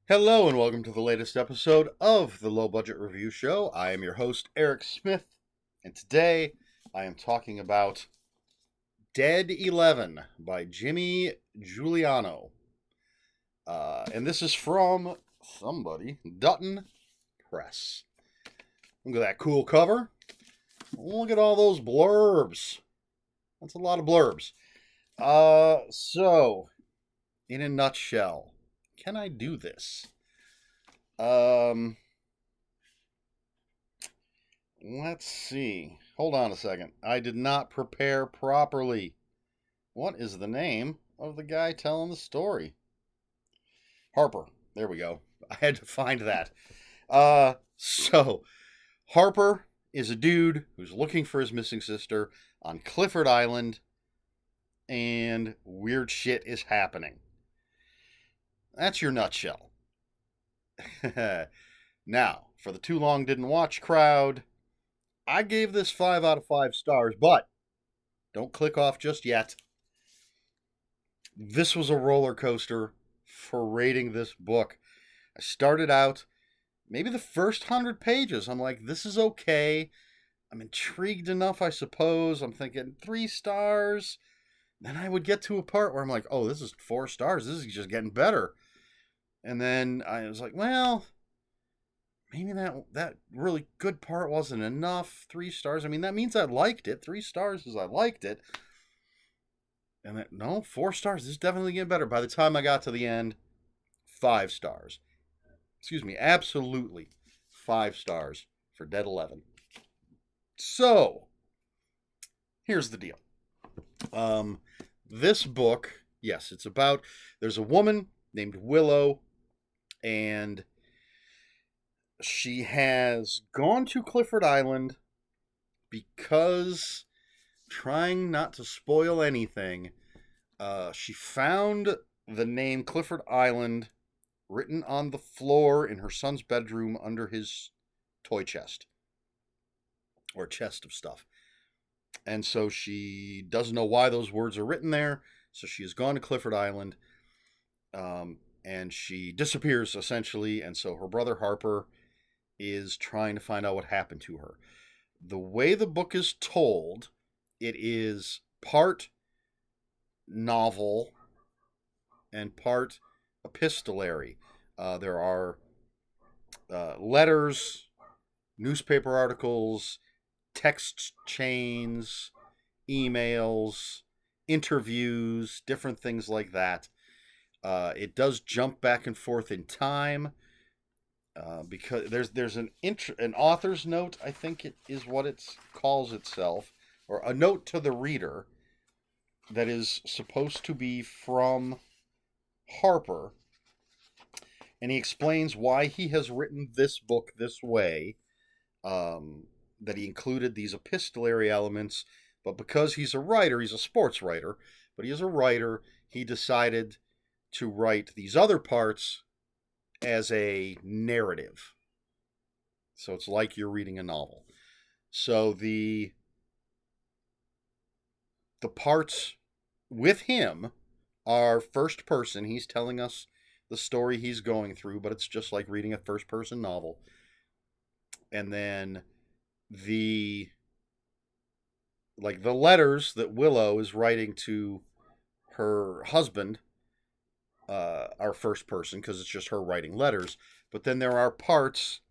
Hello and welcome to the latest episode of the Low Budget Review Show. I am your host, Eric Smith, and today I am talking about Dead 11 by Jimmy Juliano. And this is from Dutton Press. Look at that cool cover. Look at all those blurbs. That's a lot of blurbs. So, in a nutshell, can I do this? Let's see. Hold on a second. I did not prepare properly. What is the name of the guy telling the story? Harper. There we go. I had to find that. So Harper is a dude who's looking for his missing sister on Clifford Island, and weird shit is happening. That's your nutshell. Now, for the too long didn't watch crowd, I gave this 5 out of 5 stars, but don't click off just yet. This was a roller coaster for rating this book. I started out, maybe the first 100 pages, I'm like, this is okay. I'm intrigued enough, I suppose. I'm thinking 3 stars. Then I would get to a part where I'm like, oh, this is 4 stars. This is just getting better. And then I was like, well, maybe that really good part wasn't enough. 3 stars. I mean, that means I liked it. 3 stars is I liked it. And then, no, 4 stars. This is definitely getting better. By the time I got to the end, 5 stars. Excuse me, absolutely 5 stars for Dead 11. So, here's the deal. This book, yes, it's about, there's a woman named Willow, and she has gone to Clifford Island because, trying not to spoil anything, she found the name Clifford Island written on the floor in her son's bedroom under his toy chest or chest of stuff. And so she doesn't know why those words are written there. So she has gone to Clifford Island, and she disappears essentially. And so her brother Harper is trying to find out what happened to her. The way the book is told, it is part novel and part epistolary. There are letters, newspaper articles, text chains, emails, interviews, different things like that. It does jump back and forth in time, because there's an author's note, I think it is what it calls itself, or a note to the reader that is supposed to be from Harper, and he explains why he has written this book this way. That he included these epistolary elements, but because he's a writer, he's a sports writer, but he is a writer, he decided to write these other parts as a narrative. So it's like you're reading a novel. So the parts with him are first person. He's telling us the story he's going through, but it's just like reading a first person novel. And then the letters that Willow is writing to her husband are first person because it's just her writing letters. But then there are parts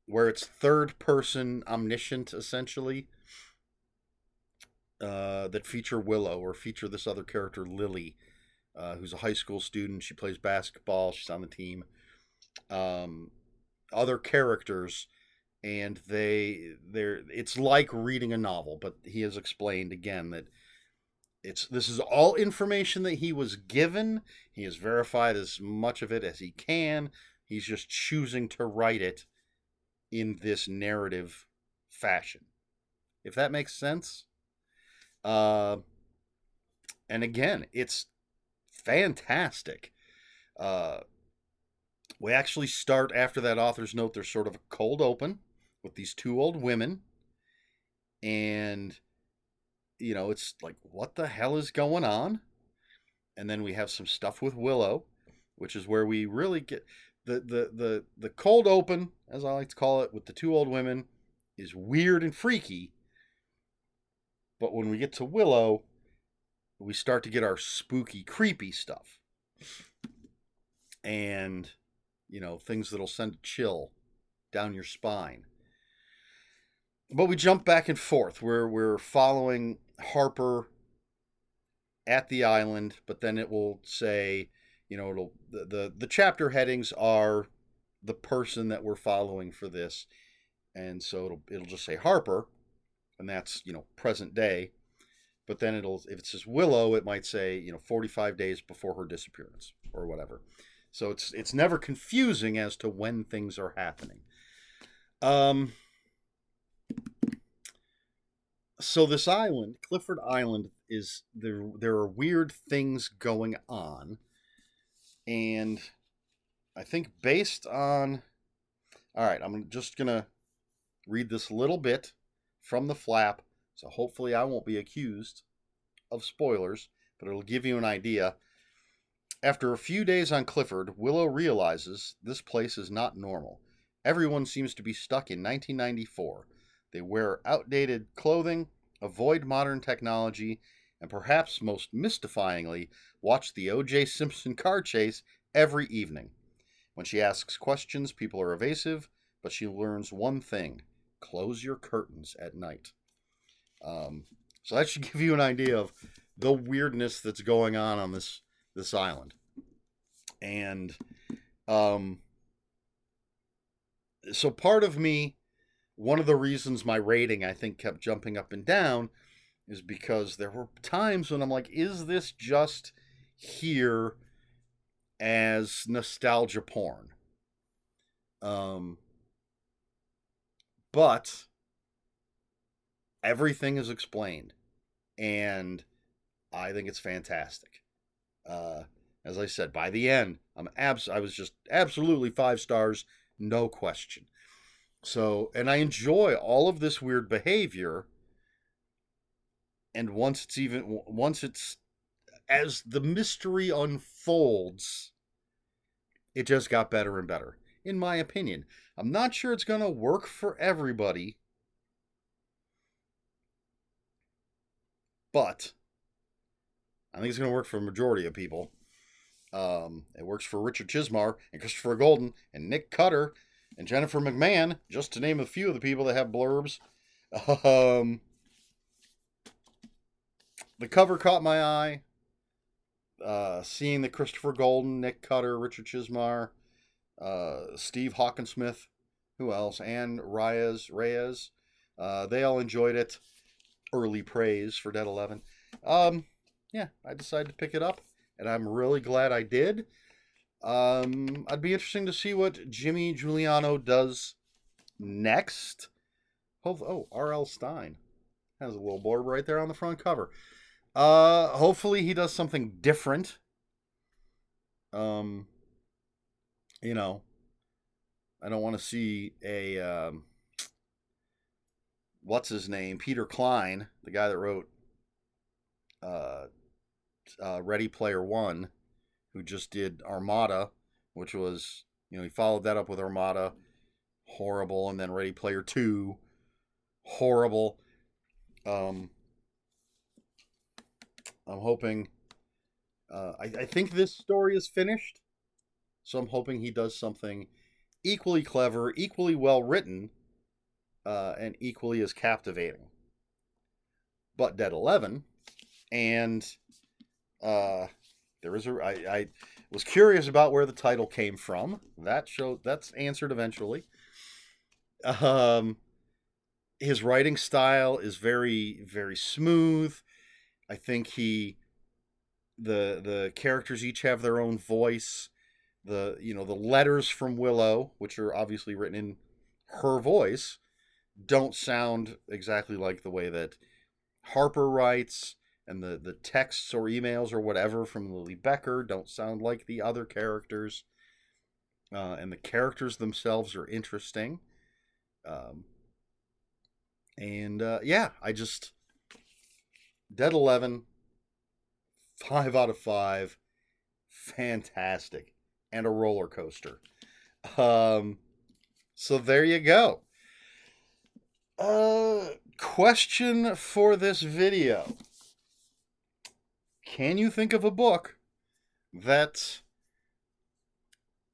where it's third person omniscient, essentially, that feature Willow or feature this other character, Lily, who's a high school student. She plays basketball. She's on the team. Other characters, and it's like reading a novel, but he has explained again that this is all information that he was given. He has verified as much of it as he can. He's just choosing to write it in this narrative fashion, if that makes sense. And again, it's fantastic. We actually start after that author's note. There's sort of a cold open with these 2 old women, and it's like, what the hell is going on? And then we have some stuff with Willow, which is where we really get the cold open, as I like to call it, with the two old women, is weird and freaky. But when we get to Willow, we start to get our spooky, creepy stuff. And, things that'll send a chill down your spine. But we jump back and forth. We're following Harper at the island, but then it will say, the chapter headings are the person that we're following for this. And so it'll just say Harper, and that's, present day. But then if it says Willow, it might say, 45 days before her disappearance or whatever. So it's never confusing as to when things are happening. So this island, Clifford Island, is there are weird things going on. And I think based on... All right, I'm just going to read this little bit from the flap. So hopefully I won't be accused of spoilers, but it'll give you an idea. After a few days on Clifford, Willow realizes this place is not normal. Everyone seems to be stuck in 1994. They wear outdated clothing, avoid modern technology, and perhaps most mystifyingly, watch the O.J. Simpson car chase every evening. When she asks questions, people are evasive, but she learns one thing: close your curtains at night. So that should give you an idea of the weirdness that's going on this island. And so part of me, one of the reasons my rating, I think, kept jumping up and down is because there were times when I'm like, is this just here as nostalgia porn? But everything is explained, and I think it's fantastic. As I said, by the end, I was just absolutely 5 stars, no question. So, and I enjoy all of this weird behavior. And once it's as the mystery unfolds, it just got better and better, in my opinion. I'm not sure it's going to work for everybody, but I think it's going to work for a majority of people. It works for Richard Chismar and Christopher Golden and Nick Cutter and Jennifer McMahon, just to name a few of the people that have blurbs. The cover caught my eye. Seeing the Christopher Golden, Nick Cutter, Richard Chismar, Steve Hawkinsmith, who else? And Reyes. They all enjoyed it. Early praise for Dead 11. Yeah, I decided to pick it up, and I'm really glad I did. I'd be interesting to see what Jimmy Juliano does next. R.L. Stine has a little blurb right there on the front cover. Hopefully he does something different. I don't want to see a what's his name, Peter Klein, the guy that wrote Ready Player One, who just did Armada, which was, he followed that up with Armada, horrible, and then Ready Player Two, horrible. I'm hoping. I think this story is finished, so I'm hoping he does something equally clever, equally well written, and equally as captivating. But Dead 11, and there is I was curious about where the title came from. That's answered eventually. His writing style is very, very smooth. I think the characters each have their own voice. The letters from Willow, which are obviously written in her voice, don't sound exactly like the way that Harper writes, and the texts or emails or whatever from Lily Becker don't sound like the other characters. And the characters themselves are interesting. I just... Dead 11, 5 out of 5. Fantastic. and a roller coaster. So there you go. Question for this video. Can you think of a book that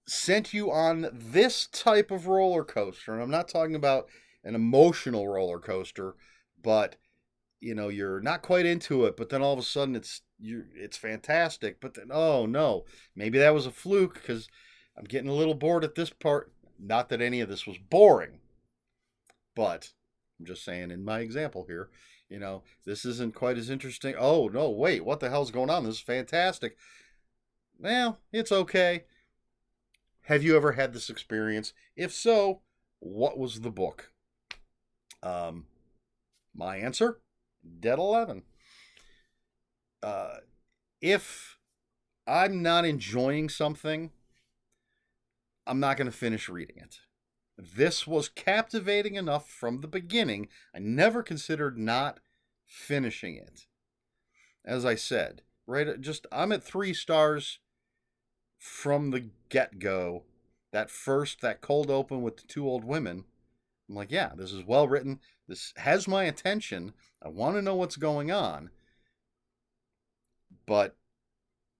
sent you on this type of roller coaster? And I'm not talking about an emotional roller coaster, but you're not quite into it, but then all of a sudden it's fantastic. But then, oh no, maybe that was a fluke because I'm getting a little bored at this part. Not that any of this was boring, but I'm just saying in my example here, this isn't quite as interesting. Oh no, wait, what the hell's going on? This is fantastic. Well, it's okay. Have you ever had this experience? If so, what was the book? My answer, Dead 11. If I'm not enjoying something, I'm not going to finish reading it. This was captivating enough from the beginning. I never considered not finishing it. As I said, I'm at 3 stars from the get-go. That cold open with the 2 old women, I'm like, yeah, this is well written. This has my attention. I want to know what's going on. But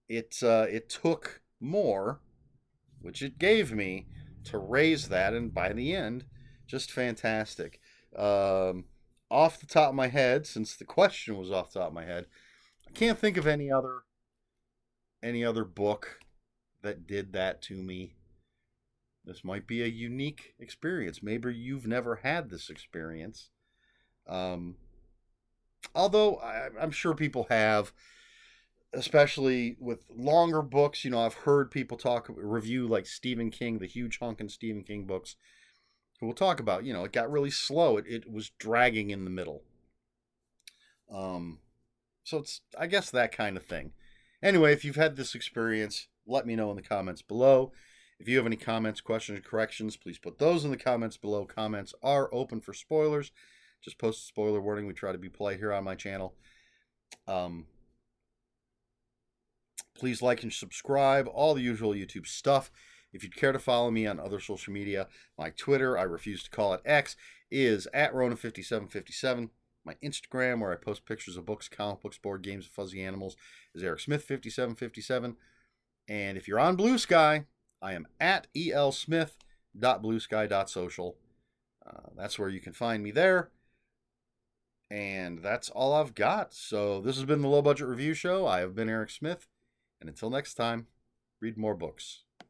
it took more, which it gave me, to raise that, and by the end, just fantastic. Off the top of my head, since the question was off the top of my head, I can't think of any other book that did that to me. This might be a unique experience. Maybe you've never had this experience. Although I'm sure people have, especially with longer books. I've heard people review like Stephen King, the huge honkin' Stephen King books, who will talk about, it got really slow. It was dragging in the middle. So it's, I guess, that kind of thing. Anyway, if you've had this experience, let me know in the comments below. If you have any comments, questions, or corrections, please put those in the comments below. Comments are open for spoilers. Just post a spoiler warning. We try to be polite here on my channel. Please like and subscribe, all the usual YouTube stuff. If you'd care to follow me on other social media, my Twitter, I refuse to call it X, is @Rona5757. My Instagram, where I post pictures of books, comic books, board games, and fuzzy animals, is EricSmith5757. And if you're on Blue Sky, I am @elsmith.bluesky.social. That's where you can find me there. And that's all I've got. So this has been the Low Budget Review Show. I have been Eric Smith. And until next time, read more books.